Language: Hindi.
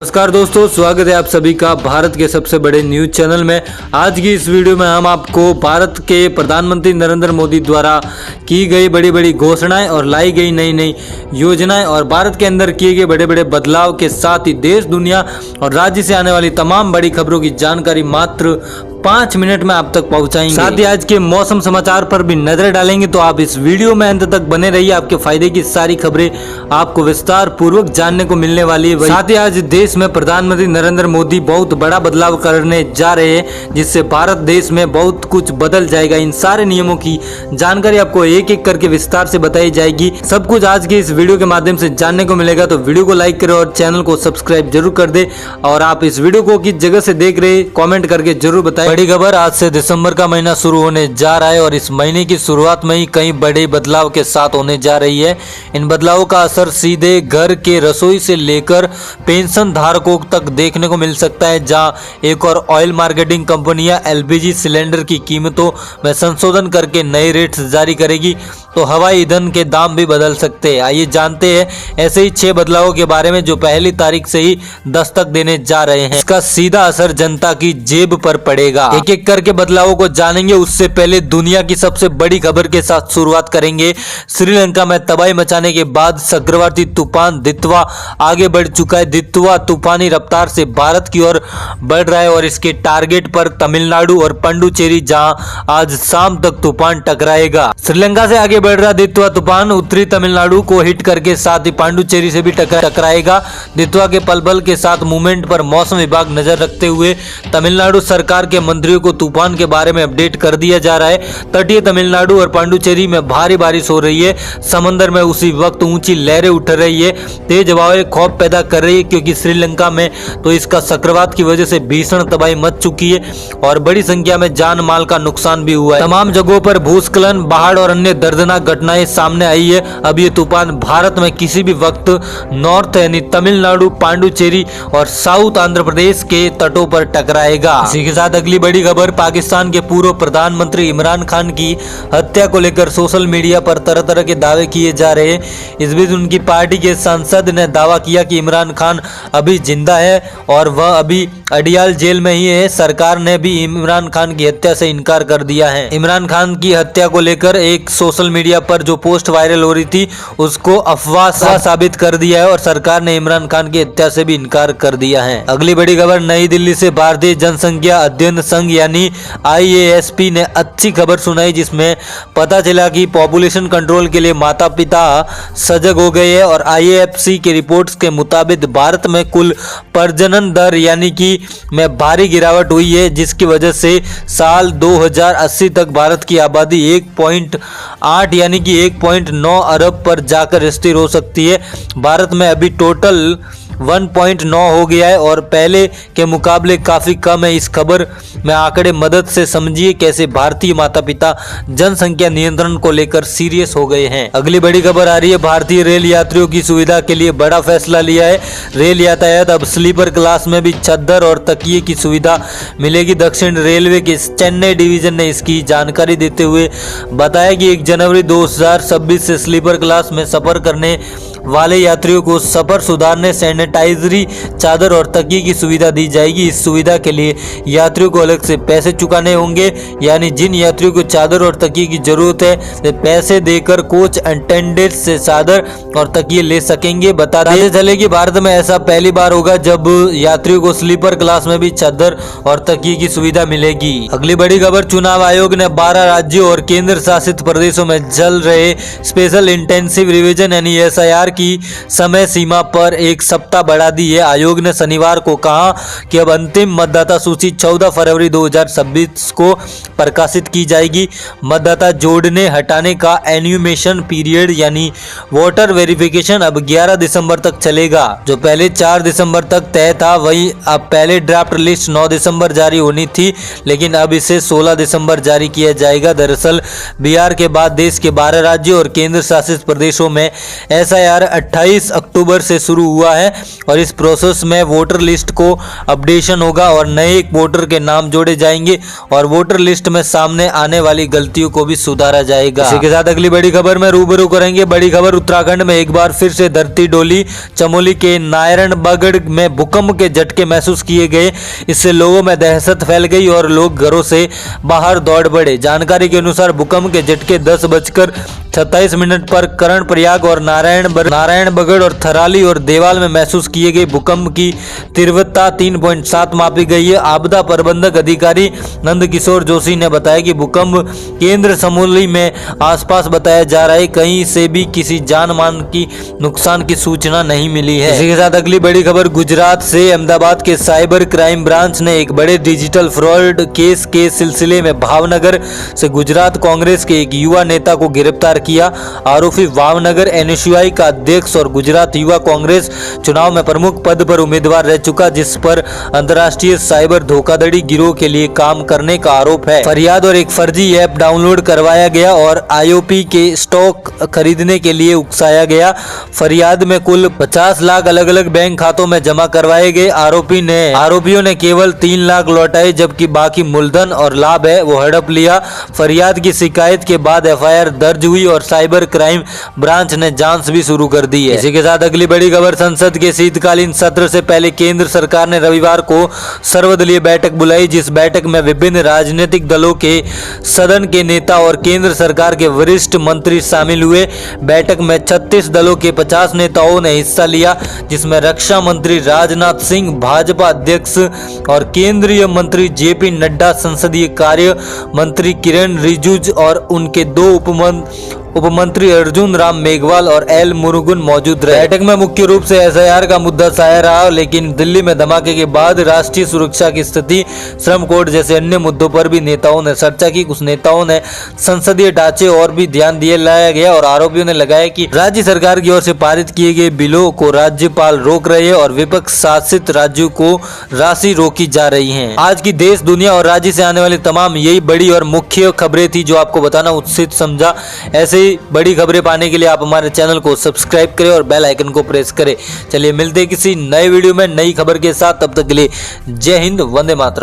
नमस्कार दोस्तों, स्वागत है आप सभी का भारत के सबसे बड़े न्यूज चैनल में। आज की इस वीडियो में हम आपको भारत के प्रधानमंत्री नरेंद्र मोदी द्वारा की गई बड़ी बड़ी घोषणाएं और लाई गई नई नई योजनाएं और भारत के अंदर किए गए बड़े बड़े बदलाव के साथ ही देश, दुनिया और राज्य से आने वाली तमाम बड़ी खबरों की जानकारी मात्र 5 मिनट में आप तक पहुंचाएंगे। साथ ही आज के मौसम समाचार पर भी नजर डालेंगे, तो आप इस वीडियो में अंत तक बने रहिए। आपके फायदे की सारी खबरें आपको विस्तार पूर्वक जानने को मिलने वाली है। साथ ही आज देश में प्रधानमंत्री नरेंद्र मोदी बहुत बड़ा बदलाव करने जा रहे हैं, जिससे भारत देश में बहुत कुछ बदल जाएगा। इन सारे नियमों की जानकारी आपको एक एक करके विस्तार से बताई जाएगी। सब कुछ आज के इस वीडियो के माध्यम से जानने को मिलेगा, तो वीडियो को लाइक करें और चैनल को सब्सक्राइब जरूर कर दे। और आप इस वीडियो को किस जगह से देख रहे हैं कमेंट करके जरूर बताएं। बड़ी खबर, आज से दिसंबर का महीना शुरू होने जा रहा है और इस महीने की शुरुआत में ही कई बड़े बदलाव के साथ होने जा रही है। इन बदलावों का असर सीधे घर के रसोई से लेकर पेंशन धारकों तक देखने को मिल सकता है, जहां एक और ऑयल मार्केटिंग कंपनियां एलपीजी सिलेंडर की कीमतों में संशोधन करके नए रेट्स जारी करेगी, तो हवाई ईंधन के दाम भी बदल सकते हैं। आइए जानते हैं ऐसे ही 6 बदलावों के बारे में जो पहली तारीख से ही दस्तक देने जा रहे हैं। इसका सीधा असर जनता की जेब पर पड़ेगा। एक एक करके बदलावों को जानेंगे। उससे पहले दुनिया की सबसे बड़ी खबर के साथ शुरुआत करेंगे। श्रीलंका में तबाही मचाने के बाद चक्रवाती तूफान दितवा आगे बढ़ चुका है। दितवा तूफानी रफ्तार से भारत की ओर बढ़ रहा है और इसके टारगेट पर तमिलनाडु और पुडुचेरी, जहां आज शाम तक तूफान टकराएगा। श्रीलंका से आगे बढ़ रहा दितवा तूफान उत्तरी तमिलनाडु को हिट करके साथ ही पुडुचेरी से भी टकराएगा। दितवा के पलबल के साथ मूवमेंट पर मौसम विभाग नजर रखते हुए तमिलनाडु सरकार के मंत्रियों को तूफान के बारे में अपडेट कर दिया जा रहा है। तटीय तमिलनाडु और पुडुचेरी में भारी बारिश हो रही है। समंदर में उसी वक्त ऊंची लहरें उठ रही है। तेज हवाएं खौफ पैदा कर रही है, क्योंकि श्रीलंका में तो इसका चक्रवात की वजह से भीषण तबाही मच चुकी है और बड़ी संख्या में जान माल का नुकसान भी हुआ है। तमाम जगहों पर भूस्खलन, बाढ़ और अन्य दर्दनाक घटनाएं सामने आई है। अब ये तूफान भारत में किसी भी वक्त नॉर्थ यानी तमिलनाडु, पुडुचेरी और साउथ आंध्र प्रदेश के तटों पर टकराएगा। इसी के साथ अगली बड़ी खबर, पाकिस्तान के पूर्व प्रधानमंत्री इमरान खान की हत्या को लेकर सोशल मीडिया पर तरह तरह के दावे किए जा रहे हैं। इस बीच उनकी पार्टी के सांसद ने दावा किया कि इमरान खान अभी जिंदा है और वह अभी अडियाल जेल में ही है। सरकार ने भी इमरान खान की हत्या से इनकार कर दिया है। इमरान खान की हत्या को लेकर एक सोशल मीडिया पर जो पोस्ट वायरल हो रही थी, उसको अफवाह साबित कर दिया है और सरकार ने इमरान खान की हत्या से भी इनकार कर दिया है। अगली बड़ी खबर, नई दिल्ली से भारतीय जनसंख्या अध्ययन संघ यानी IASP ने अच्छी खबर सुनाई, जिसमें पता चला कि पॉपुलेशन कंट्रोल के लिए माता पिता सजग हो गए हैं और IAFC की रिपोर्ट्स के मुताबिक भारत में कुल प्रजनन दर यानी कि में भारी गिरावट हुई है, जिसकी वजह से साल 2080 तक भारत की आबादी 1.8 यानी कि 1.9 अरब पर जाकर स्थिर हो सकती है। भारत में अभी टोटल 1.9 हो गया है और पहले के मुकाबले काफी कम है। इस खबर में आंकड़े मदद से समझिए कैसे भारतीय माता पिता जनसंख्या नियंत्रण को लेकर सीरियस हो गए हैं। अगली बड़ी खबर आ रही है, भारतीय रेल यात्रियों की सुविधा के लिए बड़ा फैसला लिया है। रेल यातायात अब स्लीपर क्लास में भी चद्दर और तकिए की सुविधा मिलेगी। दक्षिण रेलवे के चेन्नई डिवीजन ने इसकी जानकारी देते हुए बताया कि 1 जनवरी 2026 से स्लीपर क्लास में सफर करने वाले यात्रियों को सफर सुधारने, सैनिटाइजरी, चादर और तकिए की सुविधा दी जाएगी। इस सुविधा के लिए यात्रियों को अलग से पैसे चुकाने होंगे, यानी जिन यात्रियों को चादर और तकिए की जरूरत है वे पैसे देकर कोच अटेंडेंट से चादर और तकिए ले सकेंगे। बताते चले कि भारत में ऐसा पहली बार होगा जब यात्रियों को स्लीपर क्लास में भी चादर और तकिए की सुविधा मिलेगी। अगली बड़ी खबर, चुनाव आयोग ने 12 राज्यों और केंद्र शासित प्रदेशों में चल रहे स्पेशल इंटेंसिव रिवीजन यानी SIR की समय सीमा पर 1 सप्ताह बढ़ा दी है। आयोग ने शनिवार को कहा कि अब अंतिम मतदाता सूची 14 फरवरी 2026 को प्रकाशित की जाएगी। मतदाता जोड़ने हटाने का एन्यूमेशन पीरियड यानी वोटर वेरिफिकेशन अब 11 दिसंबर तक चलेगा। जो पहले 4 दिसंबर तक तय था, वही अब पहले ड्राफ्ट लिस्ट 9 दिसंबर जारी होनी थी, लेकिन अब इसे 16 दिसंबर जारी किया जाएगा। दरअसल बिहार के बाद देश के 12 राज्यों और केंद्र शासित प्रदेशों में SIR कार्य 28 अक्टूबर से शुरू हुआ है और इस प्रोसेस में वोटर लिस्ट को अपडेशन होगा और नए वोटर के नाम जोड़े जाएंगे और वोटर लिस्ट में सामने आने वाली गलतियों को भी सुधारा जाएगा। इसी के साथ अगली बड़ी खबर में रूबरू करेंगे। बड़ी खबर, उत्तराखंड में एक बार फिर से धरती डोली। चमोली के नारायणबगड़ में भूकंप के झटके महसूस किए गए। इससे लोगों में दहशत फैल गई और लोग घरों से बाहर दौड़ पड़े। जानकारी के अनुसार भूकंप के झटके 10:27 पर कर्णप्रयाग और नारायणबगड़ और थराली और देवाल में महसूस किए गए। भूकंप की तीव्रता 3.7 मापी गई है। आपदा प्रबंधक अधिकारी नंदकिशोर जोशी ने बताया कि भूकंप केंद्र चमोली में आसपास बताया जा रहा है। कहीं से भी किसी जान मान की नुकसान की सूचना नहीं मिली है। इसी के साथ अगली बड़ी खबर, गुजरात से अहमदाबाद के साइबर क्राइम ब्रांच ने एक बड़े डिजिटल फ्रॉड केस के सिलसिले में भावनगर से गुजरात कांग्रेस के एक युवा नेता को गिरफ्तार किया। आरोपी भावनगर एनएसयूआई का अध्यक्ष और गुजरात युवा कांग्रेस चुनाव में प्रमुख पद पर उम्मीदवार रह चुका, जिस पर अंतर्राष्ट्रीय साइबर धोखाधड़ी गिरोह के लिए काम करने का आरोप है। फरियाद और एक फर्जी ऐप डाउनलोड करवाया गया और आईओपी के स्टॉक खरीदने के लिए उकसाया गया। फरियाद में कुल 50 लाख अलग अलग बैंक खातों में जमा करवाए गए। आरोपियों ने केवल 3 लाख लौटाए, जबकि बाकी मूलधन और लाभ है वो हड़प लिया। फरियाद की शिकायत के बाद एफआईआर दर्ज हुई और साइबर क्राइम ब्रांच ने जांच भी शुरू कर दी है। इसी के साथ अगली बड़ी खबर, संसद के शीतकालीन सत्र से पहले केंद्र सरकार ने रविवार को सर्वदलीय बैठक बुलाई, जिस बैठक में विभिन्न राजनीतिक दलों के सदन के नेता और केंद्र सरकार के वरिष्ठ मंत्री शामिल हुए। बैठक में 36 दलों के 50 नेताओं ने हिस्सा लिया, जिसमें रक्षा मंत्री राजनाथ सिंह, भाजपा अध्यक्ष और केंद्रीय मंत्री जेपी नड्डा, संसदीय कार्य मंत्री किरेन रिजिजू और उनके 2 उपमंत्री अर्जुन राम मेघवाल और एल मुरुगन मौजूद रहे। बैठक में मुख्य रूप से एसआईआर का मुद्दा साया रहा, लेकिन दिल्ली में धमाके के बाद राष्ट्रीय सुरक्षा की स्थिति, श्रम कोड जैसे अन्य मुद्दों पर भी नेताओं ने चर्चा की। कुछ नेताओं ने संसदीय ढांचे और भी ध्यान दिए लाया गया और आरोपियों ने लगाया कि राज्य सरकार की ओर से पारित किए गए बिलों को राज्यपाल रोक रहे हैं और विपक्ष शासित राज्यों को राशि रोकी जा रही है। आज की देश, दुनिया और राज्य से आने वाली तमाम यही बड़ी और मुख्य खबरें थी जो आपको बताना उचित समझा। ऐसे बड़ी खबरें पाने के लिए आप हमारे चैनल को सब्सक्राइब करें और बेल आइकन को प्रेस करें। चलिए मिलते हैं किसी नए वीडियो में नई खबर के साथ, तब तक के लिए जय हिंद, वंदे मातरम।